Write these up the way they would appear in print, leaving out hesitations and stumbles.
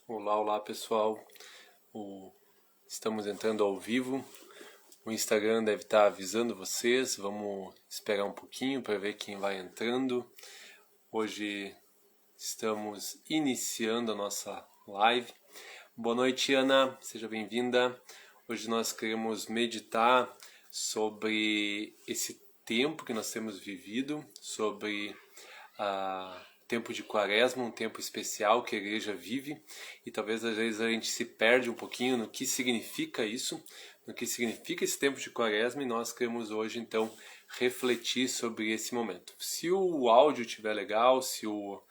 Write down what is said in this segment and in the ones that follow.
Olá, olá pessoal. Estamos entrando ao vivo. O Instagram deve estar avisando vocês. Vamos esperar um pouquinho para ver quem vai entrando. Hoje estamos iniciando a nossa live. Boa noite, Ana. Seja bem-vinda. Hoje nós queremos meditar sobre esse tempo que nós temos vivido, sobre tempo de quaresma, um tempo especial que a igreja vive, e talvez às vezes a gente se perde um pouquinho no que significa isso, no que significa esse tempo de quaresma, e nós queremos hoje então refletir sobre esse momento. Se o áudio estiver legal, se o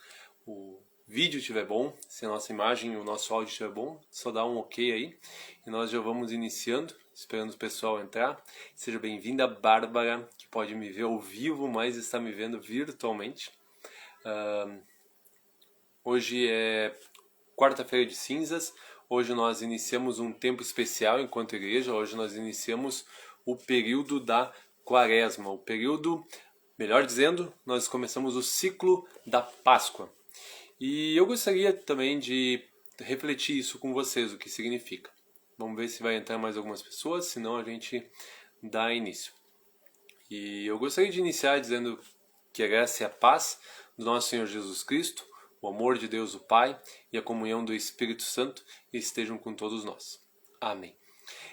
vídeo estiver bom, se a nossa imagem e o nosso áudio estiver bom, só dá um ok aí, e nós já vamos iniciando, esperando o pessoal entrar. Seja bem-vinda, Bárbara, que pode me ver ao vivo, mas está me vendo virtualmente. Hoje é quarta-feira de cinzas. Hoje nós iniciamos um tempo especial enquanto igreja. Hoje nós iniciamos o período da quaresma. O período, melhor dizendo, nós começamos o ciclo da Páscoa. E eu gostaria também de refletir isso com vocês, o que significa. Vamos ver se vai entrar mais algumas pessoas, senão a gente dá início. E eu gostaria de iniciar dizendo que a graça e a paz do nosso Senhor Jesus Cristo, o amor de Deus o Pai e a comunhão do Espírito Santo estejam com todos nós. Amém.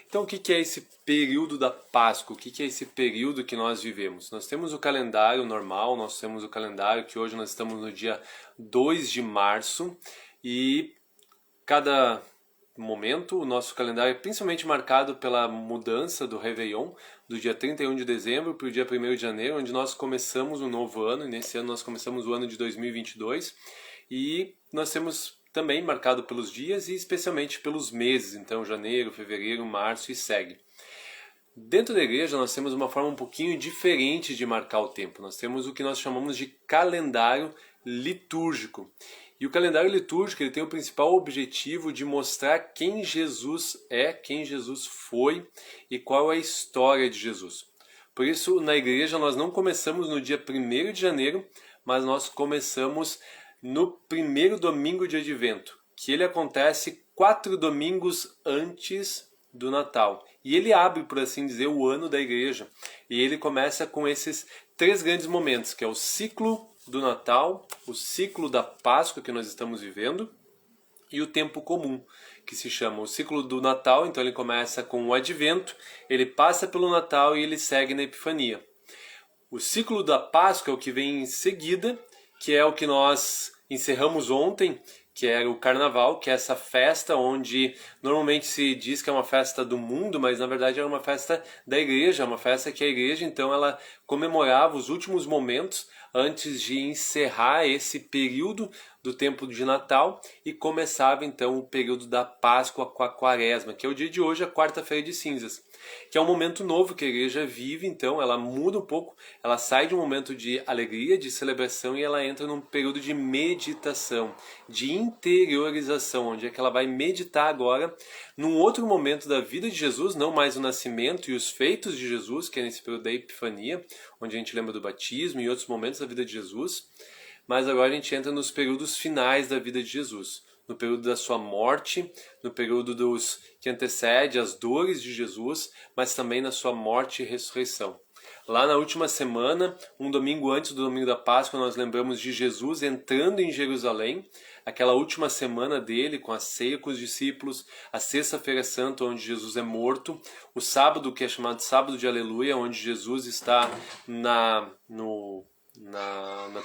Então, o que é esse período da Páscoa? O que é esse período que nós vivemos? Nós temos o calendário normal, nós temos o calendário que hoje nós estamos no dia 2 de março e cada momento o nosso calendário é principalmente marcado pela mudança do Réveillon, do dia 31 de dezembro para o dia 1º de janeiro, onde nós começamos um novo ano, e nesse ano nós começamos o ano de 2022, e nós temos também marcado pelos dias e especialmente pelos meses, então janeiro, fevereiro, março e segue. Dentro da igreja nós temos uma forma um pouquinho diferente de marcar o tempo, nós temos o que nós chamamos de calendário litúrgico. E o calendário litúrgico ele tem o principal objetivo de mostrar quem Jesus é, quem Jesus foi e qual é a história de Jesus. Por isso, na igreja, nós não começamos no dia 1º de janeiro, mas nós começamos no primeiro domingo de Advento, que ele acontece 4 domingos antes do Natal. E ele abre, por assim dizer, o ano da igreja. E ele começa com esses 3 grandes momentos, que é o ciclo do Natal, o ciclo da Páscoa que nós estamos vivendo e o tempo comum, que se chama o ciclo do Natal. Então ele começa com o Advento, ele passa pelo Natal e ele segue na Epifania. O ciclo da Páscoa é o que vem em seguida, que é o que nós encerramos ontem, que era o Carnaval, que é essa festa onde normalmente se diz que é uma festa do mundo, mas na verdade era uma festa da igreja, uma festa que a igreja então ela comemorava os últimos momentos antes de encerrar esse período do tempo de Natal e começava então o período da Páscoa com a Quaresma, que é o dia de hoje, a quarta-feira de cinzas, que é um momento novo que a igreja vive, então ela muda um pouco, ela sai de um momento de alegria, de celebração e ela entra num período de meditação, de interiorização, onde é que ela vai meditar agora num outro momento da vida de Jesus, não mais o nascimento e os feitos de Jesus, que é nesse período da Epifania, onde a gente lembra do batismo e outros momentos da vida de Jesus, mas agora a gente entra nos períodos finais da vida de Jesus, no período da sua morte, no período que antecede as dores de Jesus, mas também na sua morte e ressurreição. Lá na última semana, um domingo antes do domingo da Páscoa, nós lembramos de Jesus entrando em Jerusalém, aquela última semana dele com a ceia com os discípulos, a sexta-feira santa onde Jesus é morto, o sábado que é chamado sábado de aleluia, onde Jesus está na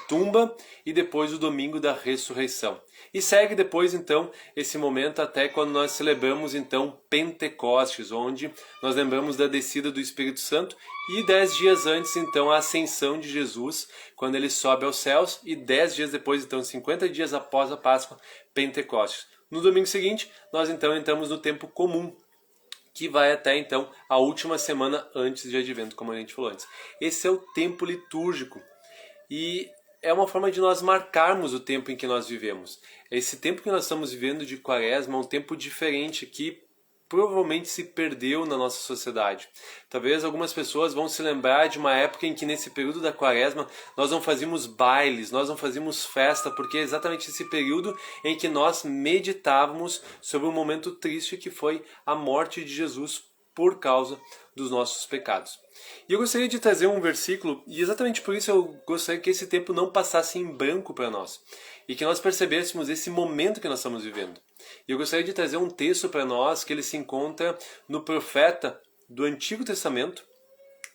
tumba, e depois o domingo da ressurreição. E segue depois então esse momento até quando nós celebramos então Pentecostes, onde nós lembramos da descida do Espírito Santo, e 10 dias antes então a ascensão de Jesus, quando ele sobe aos céus, e 10 dias depois, então 50 dias após a Páscoa, Pentecostes. No domingo seguinte nós então entramos no tempo comum, que vai até então a última semana antes de Advento, como a gente falou antes. Esse é o tempo litúrgico. E é uma forma de nós marcarmos o tempo em que nós vivemos. Esse tempo que nós estamos vivendo de Quaresma é um tempo diferente que provavelmente se perdeu na nossa sociedade. Talvez algumas pessoas vão se lembrar de uma época em que nesse período da quaresma nós não fazíamos bailes, nós não fazíamos festa, porque é exatamente esse período em que nós meditávamos sobre um momento triste que foi a morte de Jesus por causa dos nossos pecados. E eu gostaria de trazer um versículo, e exatamente por isso eu gostaria que esse tempo não passasse em branco para nós, e que nós percebêssemos esse momento que nós estamos vivendo. E eu gostaria de trazer um texto para nós que ele se encontra no profeta do Antigo Testamento,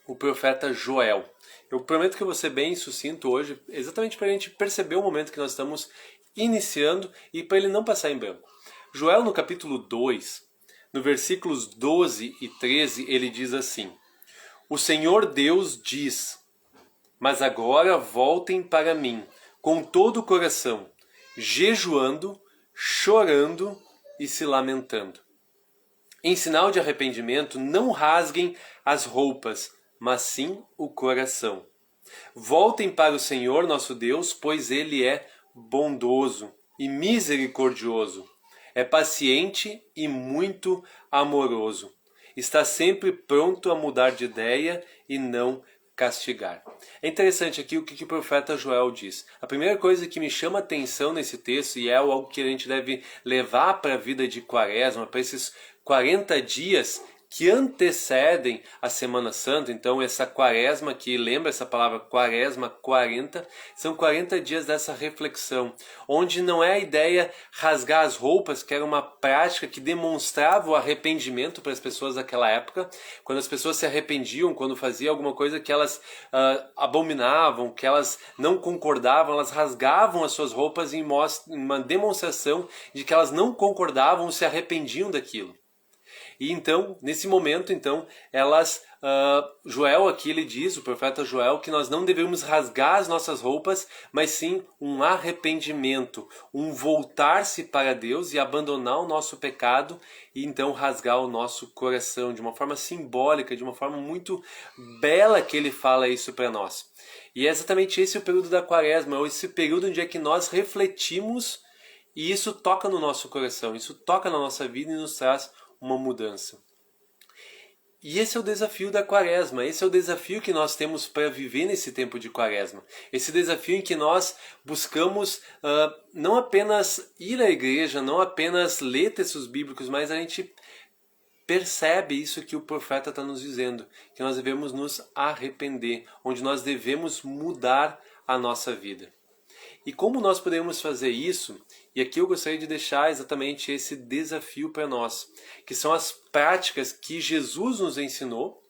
o profeta Joel. Eu prometo que eu vou ser bem sucinto hoje, exatamente para a gente perceber o momento que nós estamos iniciando e para ele não passar em branco. Joel, no capítulo 2, no versículos 12 e 13, ele diz assim: O Senhor Deus diz, mas agora voltem para mim, com todo o coração, jejuando, chorando e se lamentando. Em sinal de arrependimento, não rasguem as roupas, mas sim o coração. Voltem para o Senhor nosso Deus, pois Ele é bondoso e misericordioso. É paciente e muito amoroso. Está sempre pronto a mudar de ideia e não castigar. É interessante aqui o que o profeta Joel diz. A primeira coisa que me chama a atenção nesse texto, e é algo que a gente deve levar para a vida de quaresma, para esses 40 dias que antecedem a Semana Santa, então essa quaresma, que lembra essa palavra quaresma, 40, são 40 dias dessa reflexão, onde não é a ideia rasgar as roupas, que era uma prática que demonstrava o arrependimento para as pessoas daquela época, quando as pessoas se arrependiam, quando faziam alguma coisa que elas abominavam, que elas não concordavam, elas rasgavam as suas roupas em uma demonstração de que elas não concordavam ou se arrependiam daquilo. E então, nesse momento, Joel aqui ele diz, o profeta Joel, que nós não devemos rasgar as nossas roupas, mas sim um arrependimento, um voltar-se para Deus e abandonar o nosso pecado e então rasgar o nosso coração de uma forma simbólica, de uma forma muito bela que ele fala isso para nós. E é exatamente esse o período da quaresma, esse período onde é que nós refletimos e isso toca no nosso coração, isso toca na nossa vida e nos traz uma mudança. E esse é o desafio da quaresma, esse é o desafio que nós temos para viver nesse tempo de quaresma. Esse desafio em que nós buscamos não apenas ir à igreja, não apenas ler textos bíblicos, mas a gente percebe isso que o profeta está nos dizendo, que nós devemos nos arrepender, onde nós devemos mudar a nossa vida. E como nós podemos fazer isso? E aqui eu gostaria de deixar exatamente esse desafio para nós, que são as práticas que Jesus nos ensinou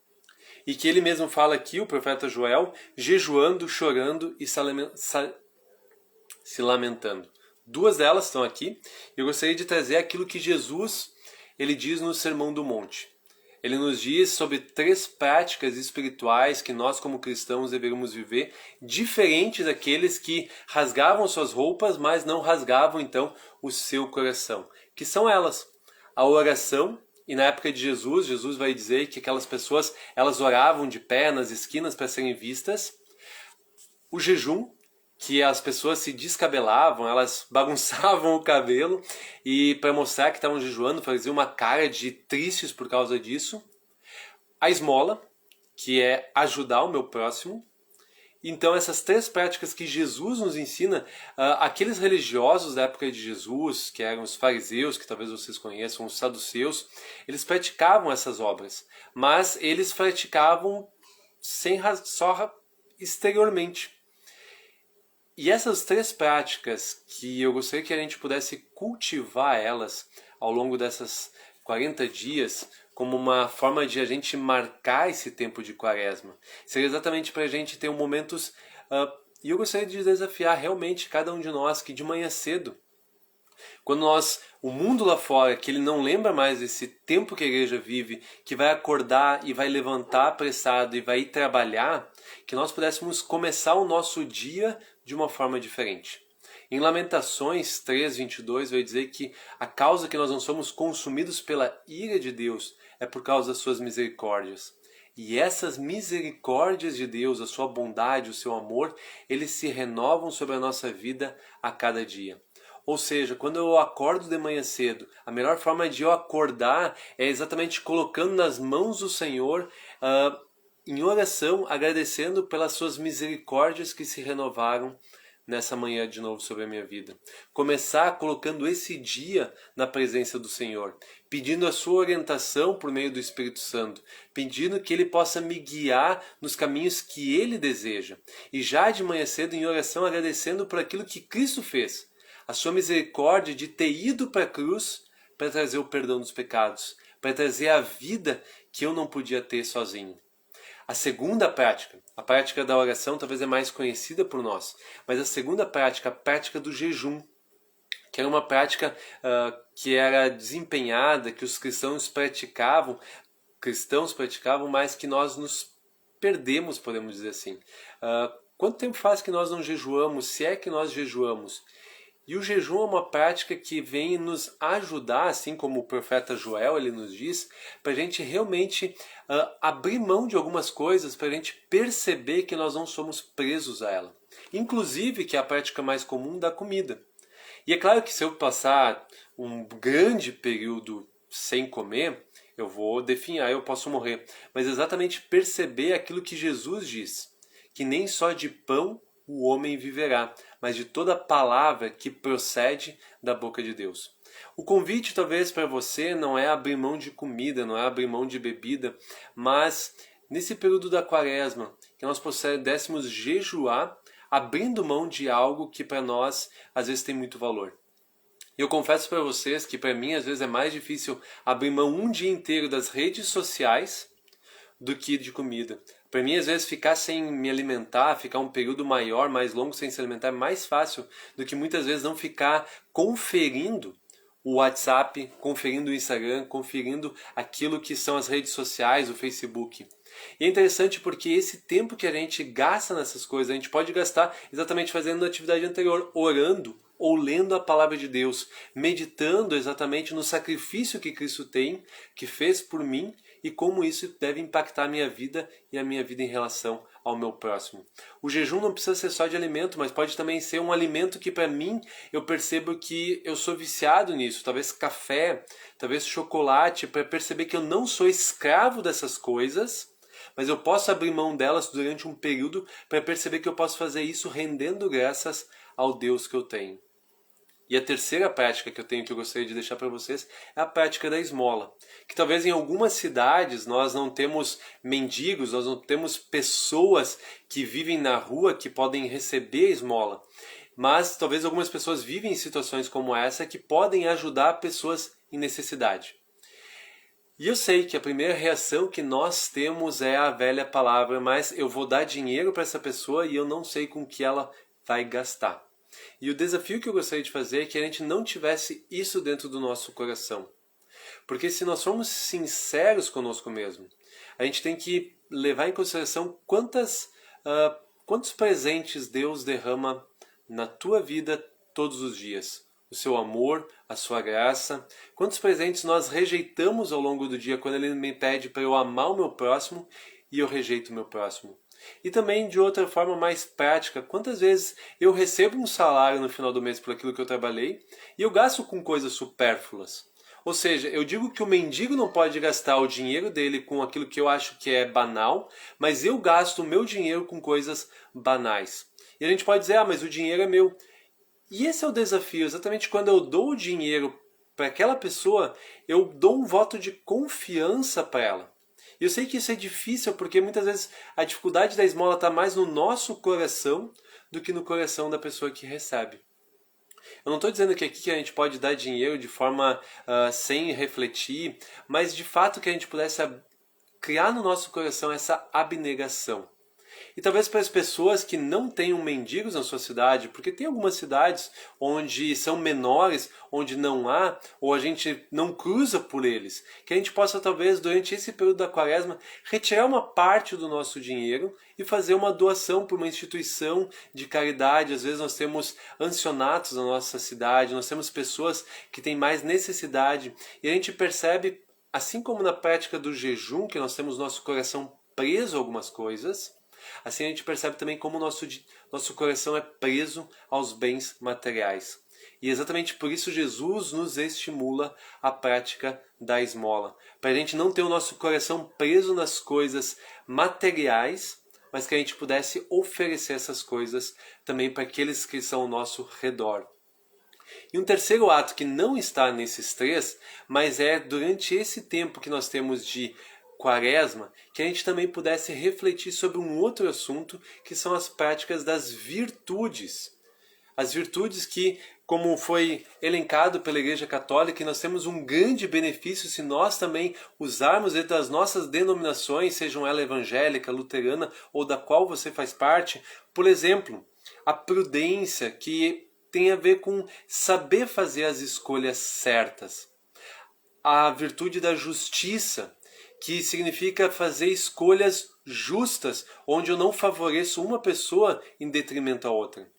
e que ele mesmo fala aqui, o profeta Joel, jejuando, chorando e se lamentando. Duas delas estão aqui. Eu gostaria de trazer aquilo que Jesus ele diz no Sermão do Monte. Ele nos diz sobre 3 práticas espirituais que nós como cristãos deveríamos viver, diferentes daqueles que rasgavam suas roupas, mas não rasgavam então o seu coração. Que são elas: a oração, e na época de Jesus, Jesus vai dizer que aquelas pessoas elas oravam de pé nas esquinas para serem vistas. O jejum, que as pessoas se descabelavam, elas bagunçavam o cabelo e para mostrar que estavam jejuando, faziam uma cara de tristes por causa disso. A esmola, que é ajudar o meu próximo. Então essas 3 práticas que Jesus nos ensina, aqueles religiosos da época de Jesus, que eram os fariseus, que talvez vocês conheçam, os saduceus, eles praticavam essas obras, mas eles praticavam só exteriormente. E essas 3 práticas que eu gostaria que a gente pudesse cultivar elas ao longo dessas 40 dias como uma forma de a gente marcar esse tempo de quaresma. Seria exatamente para a gente ter momentos... e eu gostaria de desafiar realmente cada um de nós que de manhã cedo, quando o mundo lá fora, que ele não lembra mais desse tempo que a igreja vive, que vai acordar e vai levantar apressado e vai ir trabalhar, que nós pudéssemos começar o nosso dia de uma forma diferente. Em Lamentações 3:22 vai dizer que a causa que nós não somos consumidos pela ira de Deus é por causa das suas misericórdias. E essas misericórdias de Deus, a sua bondade, o seu amor, eles se renovam sobre a nossa vida a cada dia. Ou seja, quando eu acordo de manhã cedo, a melhor forma de eu acordar é exatamente colocando nas mãos do Senhor, em oração, agradecendo pelas suas misericórdias que se renovaram nessa manhã de novo sobre a minha vida. Começar colocando esse dia na presença do Senhor, pedindo a sua orientação por meio do Espírito Santo, pedindo que Ele possa me guiar nos caminhos que Ele deseja. E já de manhã cedo em oração agradecendo por aquilo que Cristo fez, a sua misericórdia de ter ido para a cruz para trazer o perdão dos pecados, para trazer a vida que eu não podia ter sozinho. A segunda prática, a prática da oração talvez é mais conhecida por nós, mas a segunda prática, a prática do jejum, que era uma prática que era desempenhada, que os cristãos praticavam, mas que nós nos perdemos, podemos dizer assim. Quanto tempo faz que nós não jejuamos, se é que nós jejuamos? E o jejum é uma prática que vem nos ajudar, assim como o profeta Joel ele nos diz, para a gente realmente abrir mão de algumas coisas, para a gente perceber que nós não somos presos a ela. Inclusive, que é a prática mais comum da comida. E é claro que se eu passar um grande período sem comer, eu vou definhar, eu posso morrer. Mas exatamente perceber aquilo que Jesus diz, que nem só de pão o homem viverá, mas de toda palavra que procede da boca de Deus. O convite talvez para você não é abrir mão de comida, não é abrir mão de bebida, mas nesse período da quaresma, que nós pudéssemos jejuar, abrindo mão de algo que para nós às vezes tem muito valor. Eu confesso para vocês que para mim às vezes é mais difícil abrir mão um dia inteiro das redes sociais do que de comida. Para mim, às vezes, ficar sem me alimentar, ficar um período maior, mais longo sem se alimentar é mais fácil do que muitas vezes não ficar conferindo o WhatsApp, conferindo o Instagram, conferindo aquilo que são as redes sociais, o Facebook. E é interessante porque esse tempo que a gente gasta nessas coisas, a gente pode gastar exatamente fazendo a atividade anterior, orando ou lendo a palavra de Deus, meditando exatamente no sacrifício que Cristo tem, que fez por mim, e como isso deve impactar a minha vida e a minha vida em relação ao meu próximo. O jejum não precisa ser só de alimento, mas pode também ser um alimento que para mim eu percebo que eu sou viciado nisso. Talvez café, talvez chocolate, para perceber que eu não sou escravo dessas coisas, mas eu posso abrir mão delas durante um período para perceber que eu posso fazer isso rendendo graças ao Deus que eu tenho. E a terceira prática que eu gostaria de deixar para vocês, é a prática da esmola. Que talvez em algumas cidades nós não temos mendigos, nós não temos pessoas que vivem na rua que podem receber a esmola. Mas talvez algumas pessoas vivem em situações como essa que podem ajudar pessoas em necessidade. E eu sei que a primeira reação que nós temos é a velha palavra, mas eu vou dar dinheiro para essa pessoa e eu não sei com que ela vai gastar. E o desafio que eu gostaria de fazer é que a gente não tivesse isso dentro do nosso coração. Porque se nós formos sinceros conosco mesmo, a gente tem que levar em consideração quantos presentes Deus derrama na tua vida todos os dias. O seu amor, a sua graça. Quantos presentes nós rejeitamos ao longo do dia quando Ele me pede para eu amar o meu próximo e eu rejeito o meu próximo. E também de outra forma mais prática, quantas vezes eu recebo um salário no final do mês por aquilo que eu trabalhei e eu gasto com coisas supérfluas. Ou seja, eu digo que o mendigo não pode gastar o dinheiro dele com aquilo que eu acho que é banal, mas eu gasto o meu dinheiro com coisas banais. E a gente pode dizer, mas o dinheiro é meu. E esse é o desafio, exatamente quando eu dou o dinheiro para aquela pessoa, eu dou um voto de confiança para ela. E eu sei que isso é difícil porque muitas vezes a dificuldade da esmola está mais no nosso coração do que no coração da pessoa que recebe. Eu não estou dizendo que aqui que a gente pode dar dinheiro de forma sem refletir, mas de fato que a gente pudesse criar no nosso coração essa abnegação. E talvez para as pessoas que não tenham mendigos na sua cidade, porque tem algumas cidades onde são menores, onde não há, ou a gente não cruza por eles, que a gente possa talvez durante esse período da quaresma retirar uma parte do nosso dinheiro e fazer uma doação para uma instituição de caridade. Às vezes nós temos ancianatos na nossa cidade, nós temos pessoas que têm mais necessidade e a gente percebe, assim como na prática do jejum, que nós temos nosso coração preso a algumas coisas, Assim a gente percebe também como o nosso coração é preso aos bens materiais. E exatamente por isso Jesus nos estimula a prática da esmola. Para a gente não ter o nosso coração preso nas coisas materiais, mas que a gente pudesse oferecer essas coisas também para aqueles que são ao nosso redor. E um terceiro ato que não está nesses três, mas é durante esse tempo que nós temos de Quaresma, que a gente também pudesse refletir sobre um outro assunto, que são as práticas das virtudes. As virtudes que, como foi elencado pela Igreja Católica, nós temos um grande benefício se nós também usarmos dentro das nossas denominações, sejam ela evangélica, luterana ou da qual você faz parte. Por exemplo, a prudência, que tem a ver com saber fazer as escolhas certas. A virtude da justiça, que significa fazer escolhas justas, onde eu não favoreço uma pessoa em detrimento à outra.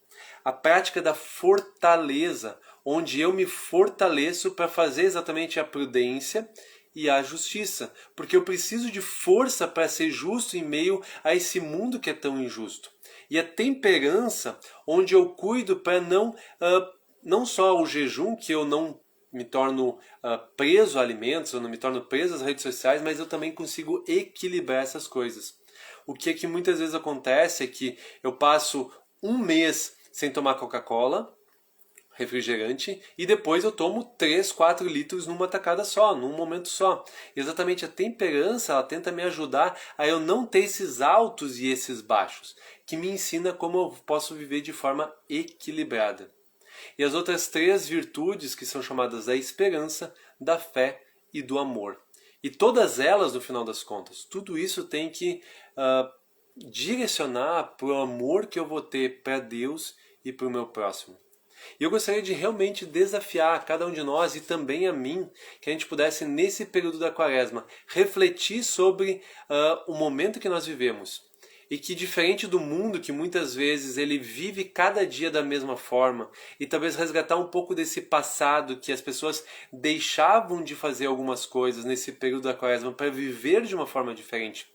A prática da fortaleza, onde eu me fortaleço para fazer exatamente a prudência e a justiça, porque eu preciso de força para ser justo em meio a esse mundo que é tão injusto. E a temperança, onde eu cuido para não só o jejum, que eu não me torno preso a alimentos, eu não me torno preso às redes sociais, mas eu também consigo equilibrar essas coisas. O que muitas vezes acontece é que eu passo um mês sem tomar Coca-Cola, refrigerante, e depois eu tomo 3, 4 litros numa tacada só, num momento só. Exatamente a temperança, ela tenta me ajudar a eu não ter esses altos e esses baixos, que me ensina como eu posso viver de forma equilibrada. E as outras 3 virtudes, que são chamadas da esperança, da fé e do amor. E todas elas, no final das contas, tudo isso tem que direcionar para o amor que eu vou ter para Deus e para o meu próximo. E eu gostaria de realmente desafiar a cada um de nós e também a mim, que a gente pudesse, nesse período da Quaresma, refletir sobre o momento que nós vivemos. E que, diferente do mundo, que muitas vezes ele vive cada dia da mesma forma, e talvez resgatar um pouco desse passado que as pessoas deixavam de fazer algumas coisas nesse período da Quaresma para viver de uma forma diferente.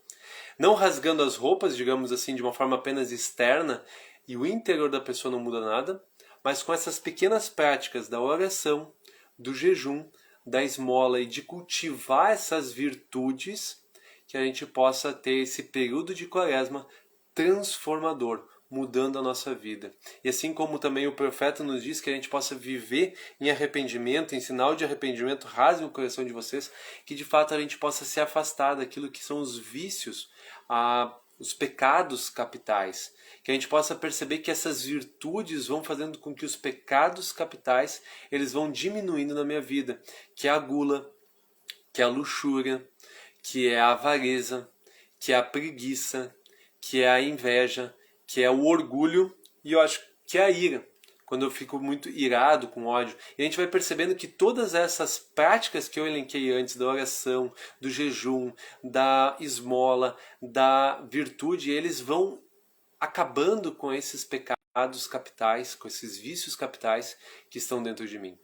Não rasgando as roupas, digamos assim, de uma forma apenas externa, e o interior da pessoa não muda nada, mas com essas pequenas práticas da oração, do jejum, da esmola e de cultivar essas virtudes, que a gente possa ter esse período de Quaresma transformador, mudando a nossa vida. E assim como também o profeta nos diz que a gente possa viver em arrependimento, em sinal de arrependimento, rasgue o coração de vocês, que de fato a gente possa se afastar daquilo que são os vícios, os pecados capitais. Que a gente possa perceber que essas virtudes vão fazendo com que os pecados capitais eles vão diminuindo na minha vida, que é a gula, que é a luxúria, que é a avareza, que é a preguiça, que é a inveja, que é o orgulho e eu acho que é a ira. Quando eu fico muito irado, com ódio. E a gente vai percebendo que todas essas práticas que eu elenquei antes, da oração, do jejum, da esmola, da virtude, eles vão acabando com esses pecados capitais, com esses vícios capitais que estão dentro de mim.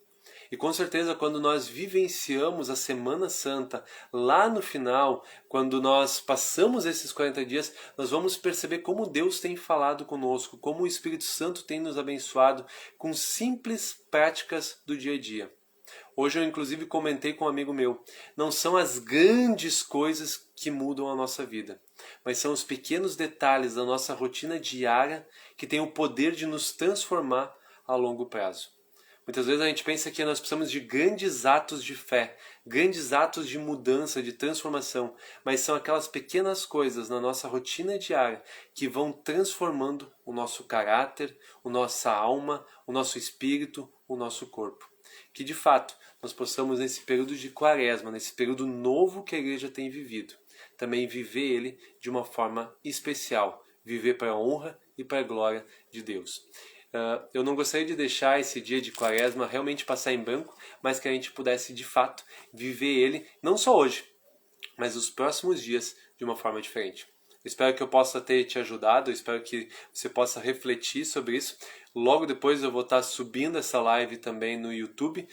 E com certeza quando nós vivenciamos a Semana Santa, lá no final, quando nós passamos esses 40 dias, nós vamos perceber como Deus tem falado conosco, como o Espírito Santo tem nos abençoado com simples práticas do dia a dia. Hoje eu inclusive comentei com um amigo meu, não são as grandes coisas que mudam a nossa vida, mas são os pequenos detalhes da nossa rotina diária que têm o poder de nos transformar a longo prazo. Muitas vezes a gente pensa que nós precisamos de grandes atos de fé, grandes atos de mudança, de transformação, mas são aquelas pequenas coisas na nossa rotina diária que vão transformando o nosso caráter, a nossa alma, o nosso espírito, o nosso corpo. Que de fato nós possamos nesse período de Quaresma, nesse período novo que a igreja tem vivido, também viver ele de uma forma especial, viver para a honra e para a glória de Deus. Eu não gostaria de deixar esse dia de Quaresma realmente passar em branco, mas que a gente pudesse de fato viver ele, não só hoje, mas os próximos dias de uma forma diferente. Espero que eu possa ter te ajudado, espero que você possa refletir sobre isso. Logo depois eu vou estar subindo essa live também no YouTube.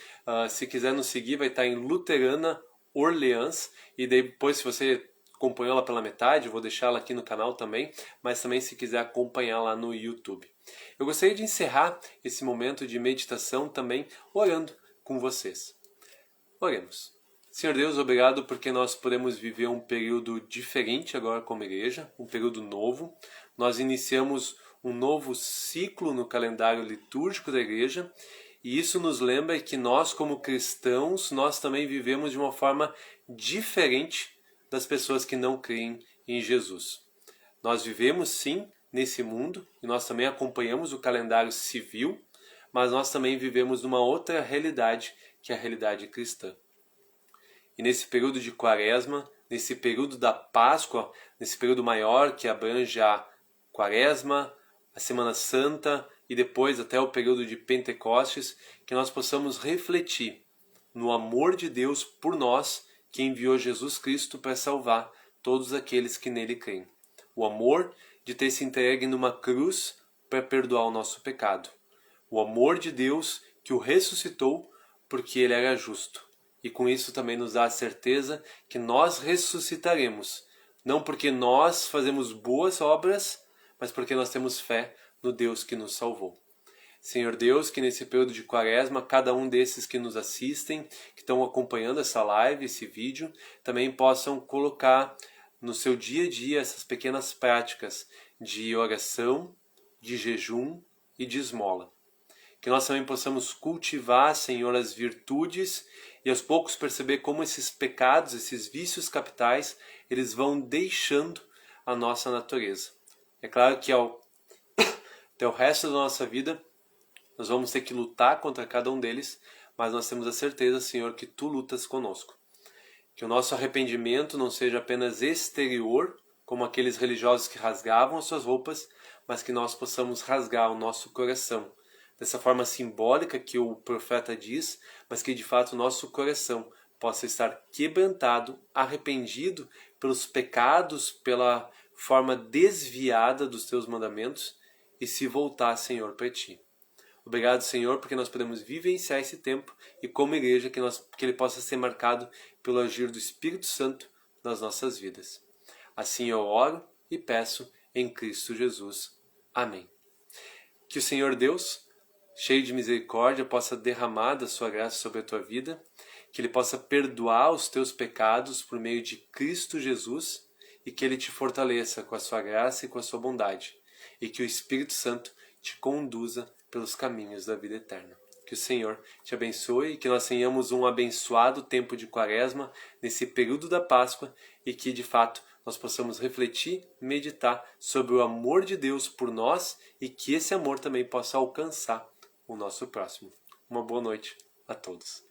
Se quiser nos seguir, vai estar em Luterana Orleans. E depois, se você acompanhou ela pela metade, eu vou deixar ela aqui no canal também, mas também se quiser acompanhar lá no YouTube. Eu gostaria de encerrar esse momento de meditação também orando com vocês. Oremos. Senhor Deus, obrigado porque nós podemos viver um período diferente agora como igreja, um período novo. Nós iniciamos um novo ciclo no calendário litúrgico da igreja e isso nos lembra que nós como cristãos, nós também vivemos de uma forma diferente das pessoas que não creem em Jesus. Nós vivemos sim nesse mundo e nós também acompanhamos o calendário civil, mas nós também vivemos numa outra realidade, que é a realidade cristã. E nesse período de Quaresma, nesse período da Páscoa, nesse período maior que abrange a Quaresma, a Semana Santa e depois até o período de Pentecostes, que nós possamos refletir no amor de Deus por nós, que enviou Jesus Cristo para salvar todos aqueles que nele creem. O amor de ter se entregue numa cruz para perdoar o nosso pecado. O amor de Deus que o ressuscitou porque ele era justo. E com isso também nos dá a certeza que nós ressuscitaremos, não porque nós fazemos boas obras, mas porque nós temos fé no Deus que nos salvou. Senhor Deus, que nesse período de Quaresma, cada um desses que nos assistem, que estão acompanhando essa live, esse vídeo, também possam colocar no seu dia a dia essas pequenas práticas de oração, de jejum e de esmola. Que nós também possamos cultivar, Senhor, as virtudes e aos poucos perceber como esses pecados, esses vícios capitais, eles vão deixando a nossa natureza. É claro que até o resto da nossa vida nós vamos ter que lutar contra cada um deles, mas nós temos a certeza, Senhor, que Tu lutas conosco. Que o nosso arrependimento não seja apenas exterior, como aqueles religiosos que rasgavam as suas roupas, mas que nós possamos rasgar o nosso coração, dessa forma simbólica que o profeta diz, mas que de fato o nosso coração possa estar quebrantado, arrependido pelos pecados, pela forma desviada dos Teus mandamentos e se voltar, Senhor, para Ti. Obrigado, Senhor, porque nós podemos vivenciar esse tempo e como igreja que ele possa ser marcado pelo agir do Espírito Santo nas nossas vidas. Assim eu oro e peço em Cristo Jesus. Amém. Que o Senhor Deus, cheio de misericórdia, possa derramar da sua graça sobre a tua vida, que Ele possa perdoar os teus pecados por meio de Cristo Jesus e que Ele te fortaleça com a sua graça e com a sua bondade e que o Espírito Santo te conduza pelos caminhos da vida eterna. Que o Senhor te abençoe e que nós tenhamos um abençoado tempo de Quaresma nesse período da Páscoa e que de fato nós possamos refletir, meditar sobre o amor de Deus por nós e que esse amor também possa alcançar o nosso próximo. Uma boa noite a todos.